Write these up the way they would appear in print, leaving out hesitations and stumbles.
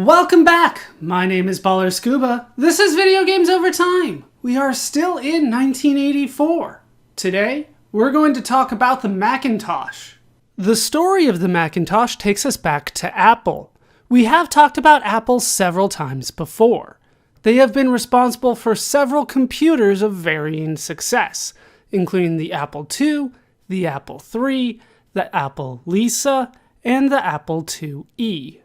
Welcome back! My name is Baller Scuba. This is Video Games Over Time. We are still in 1984. Today, we're going to talk about the Macintosh. The story of the Macintosh takes us back to Apple. We have talked about Apple several times before. They have been responsible for several computers of varying success, including the Apple II, the Apple III, the Apple Lisa, and the Apple IIe.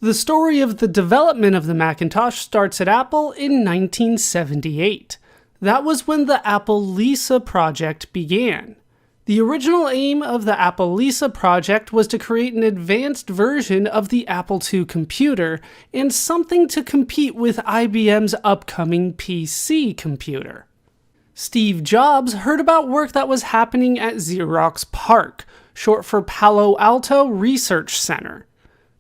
The story of the development of the Macintosh starts at Apple in 1978. That was when the Apple Lisa project began. The original aim of the Apple Lisa project was to create an advanced version of the Apple II computer and something to compete with IBM's upcoming PC computer. Steve Jobs heard about work that was happening at Xerox PARC, short for Palo Alto Research Center.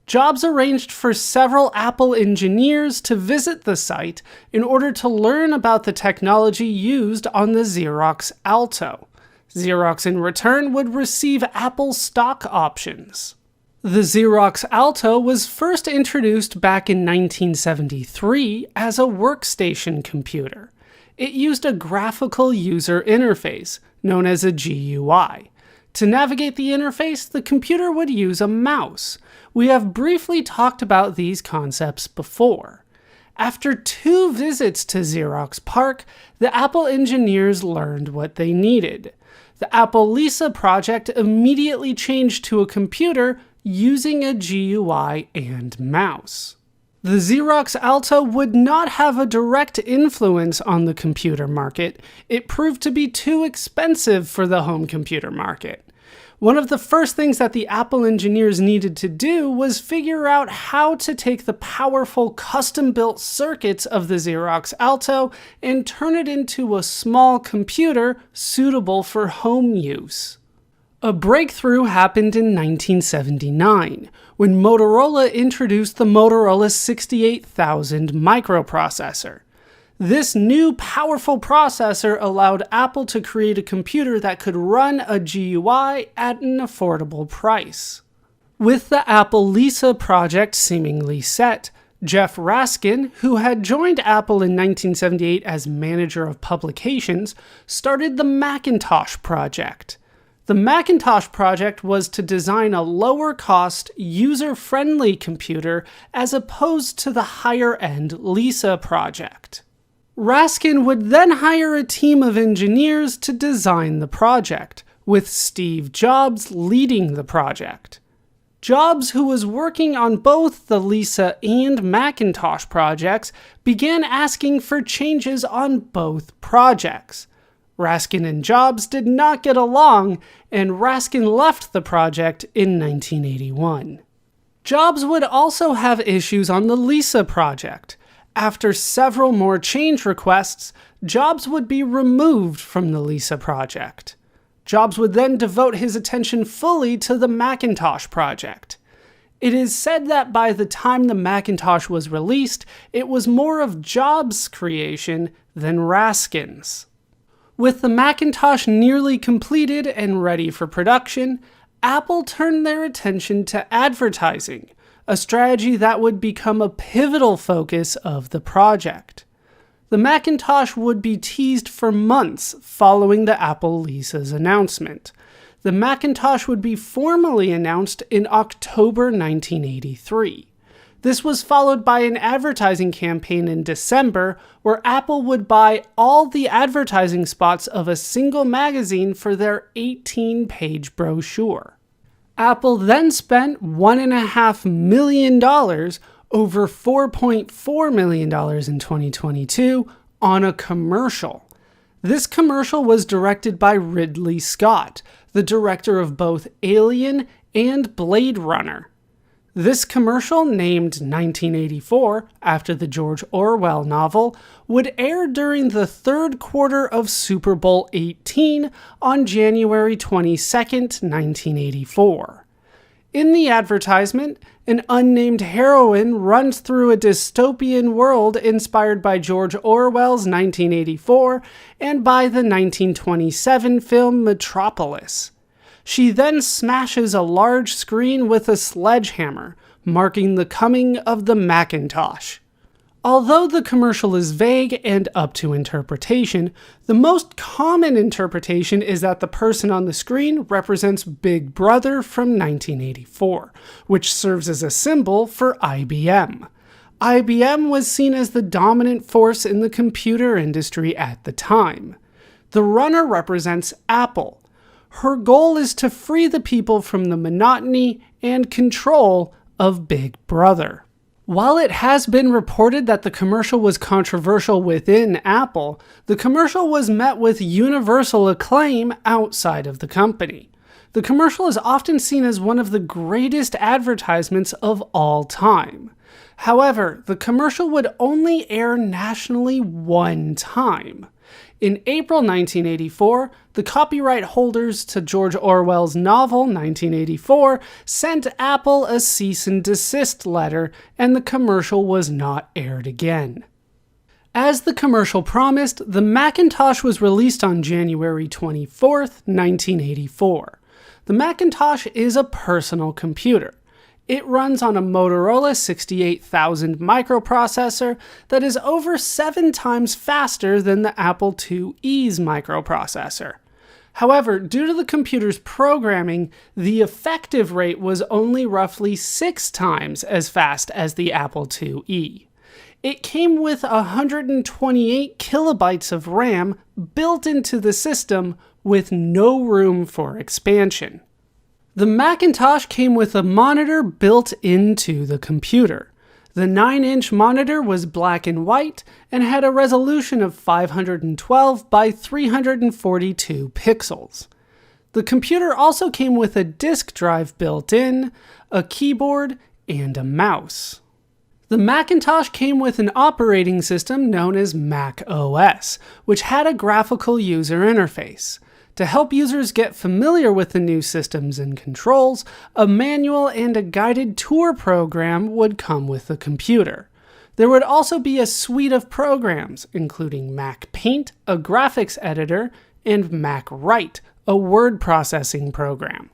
Jobs arranged for several Apple engineers to visit the site in order to learn about the technology used on the Xerox Alto. Xerox in return would receive Apple stock options. The Xerox Alto was first introduced back in 1973 as a workstation computer. It used a graphical user interface, known as a GUI. To navigate the interface, the computer would use a mouse. We have briefly talked about these concepts before. After 2 visits to Xerox PARC, the Apple engineers learned what they needed. The Apple Lisa project immediately changed to a computer using a GUI and mouse. The Xerox Alto would not have a direct influence on the computer market. It proved to be too expensive for the home computer market. One of the first things that the Apple engineers needed to do was figure out how to take the powerful custom-built circuits of the Xerox Alto and turn it into a small computer suitable for home use. A breakthrough happened in 1979, when Motorola introduced the Motorola 68000 microprocessor. This new powerful processor allowed Apple to create a computer that could run a GUI at an affordable price. With the Apple Lisa project seemingly set, Jeff Raskin, who had joined Apple in 1978 as manager of publications, started the Macintosh project. The Macintosh project was to design a lower-cost, user-friendly computer as opposed to the higher-end Lisa project. Raskin would then hire a team of engineers to design the project, with Steve Jobs leading the project. Jobs, who was working on both the Lisa and Macintosh projects, began asking for changes on both projects. Raskin and Jobs did not get along, and Raskin left the project in 1981. Jobs would also have issues on the Lisa project. After several more change requests, Jobs would be removed from the Lisa project. Jobs would then devote his attention fully to the Macintosh project. It is said that by the time the Macintosh was released, it was more of Jobs' creation than Raskin's. With the Macintosh nearly completed and ready for production, Apple turned their attention to advertising, a strategy that would become a pivotal focus of the project. The Macintosh would be teased for months following the Apple Lisa's announcement. The Macintosh would be formally announced in October 1983. This was followed by an advertising campaign in December where Apple would buy all the advertising spots of a single magazine for their 18-page brochure. Apple then spent $1.5 million, over $4.4 million in 2022, on a commercial. This commercial was directed by Ridley Scott, the director of both Alien and Blade Runner. This commercial, named 1984, after the George Orwell novel, would air during the third quarter of Super Bowl XVIII on January 22, 1984. In the advertisement, an unnamed heroine runs through a dystopian world inspired by George Orwell's 1984 and by the 1927 film Metropolis. She then smashes a large screen with a sledgehammer, marking the coming of the Macintosh. Although the commercial is vague and up to interpretation, the most common interpretation is that the person on the screen represents Big Brother from 1984, which serves as a symbol for IBM. IBM was seen as the dominant force in the computer industry at the time. The runner represents Apple. Her goal is to free the people from the monotony and control of Big Brother. While it has been reported that the commercial was controversial within Apple, the commercial was met with universal acclaim outside of the company. The commercial is often seen as one of the greatest advertisements of all time. However, the commercial would only air nationally one time. In April 1984, the copyright holders to George Orwell's novel 1984 sent Apple a cease and desist letter, and the commercial was not aired again. As the commercial promised, the Macintosh was released on January 24, 1984. The Macintosh is a personal computer. It runs on a Motorola 68000 microprocessor that is over 7 times faster than the Apple IIe's microprocessor. However, due to the computer's programming, the effective rate was only roughly 6 times as fast as the Apple IIe. It came with 128 kilobytes of RAM built into the system with no room for expansion. The Macintosh came with a monitor built into the computer. The 9-inch monitor was black and white and had a resolution of 512 by 342 pixels. The computer also came with a disk drive built in, a keyboard, and a mouse. The Macintosh came with an operating system known as Mac OS, which had a graphical user interface. To help users get familiar with the new systems and controls, a manual and a guided tour program would come with the computer. There would also be a suite of programs, including Mac Paint, a graphics editor, and Mac Write, a word processing program.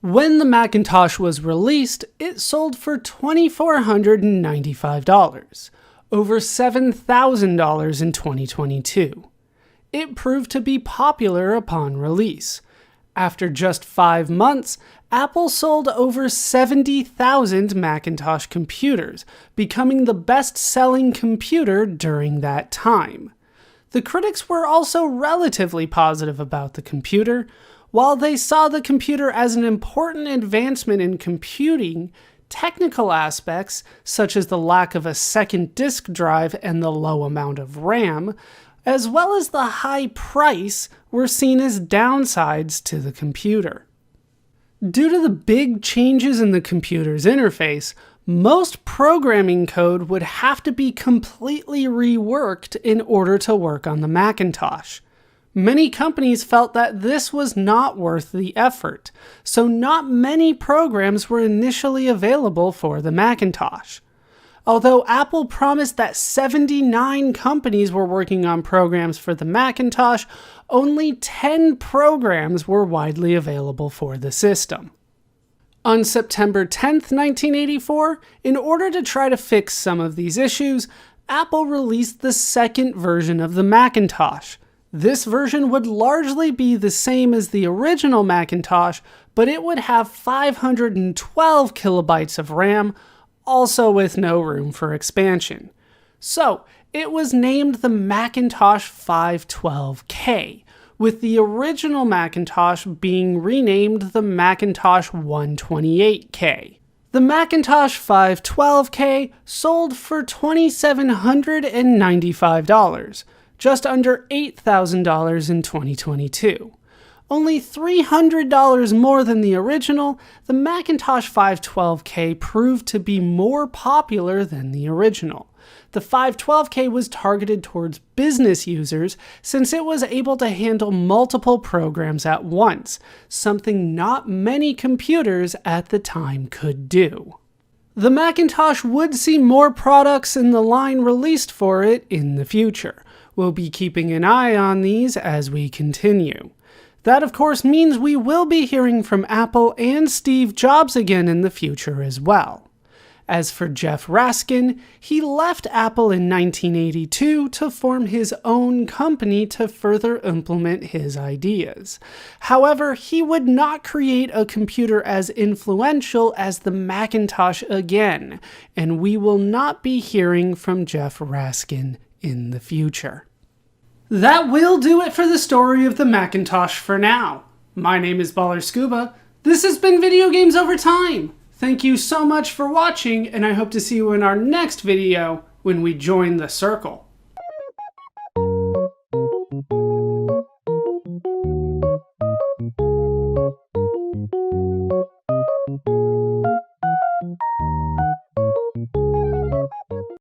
When the Macintosh was released, it sold for $2,495, over $7,000 in 2022. It proved to be popular upon release. After just 5 months, Apple sold over 70,000 Macintosh computers, becoming the best-selling computer during that time. The critics were also relatively positive about the computer. While they saw the computer as an important advancement in computing, technical aspects, such as the lack of a second disk drive and the low amount of RAM, as well as the high price, were seen as downsides to the computer. Due to the big changes in the computer's interface, most programming code would have to be completely reworked in order to work on the Macintosh. Many companies felt that this was not worth the effort, so not many programs were initially available for the Macintosh. Although Apple promised that 79 companies were working on programs for the Macintosh, only 10 programs were widely available for the system. On September 10, 1984, in order to try to fix some of these issues, Apple released the second version of the Macintosh. This version would largely be the same as the original Macintosh, but it would have 512 kilobytes of RAM, also with no room for expansion. So, it was named the Macintosh 512K, with the original Macintosh being renamed the Macintosh 128K. The Macintosh 512K sold for $2,795, just under $8,000 in 2022. Only $300 more than the original, the Macintosh 512K proved to be more popular than the original. The 512K was targeted towards business users since it was able to handle multiple programs at once, something not many computers at the time could do. The Macintosh would see more products in the line released for it in the future. We'll be keeping an eye on these as we continue. That, of course, means we will be hearing from Apple and Steve Jobs again in the future as well. As for Jeff Raskin, he left Apple in 1982 to form his own company to further implement his ideas. However, he would not create a computer as influential as the Macintosh again, and we will not be hearing from Jeff Raskin in the future. That will do it for the story of the Macintosh for now. My name is BallerScuba. This has been Video Games Over Time. Thank you so much for watching, and I hope to see you in our next video when we join the circle.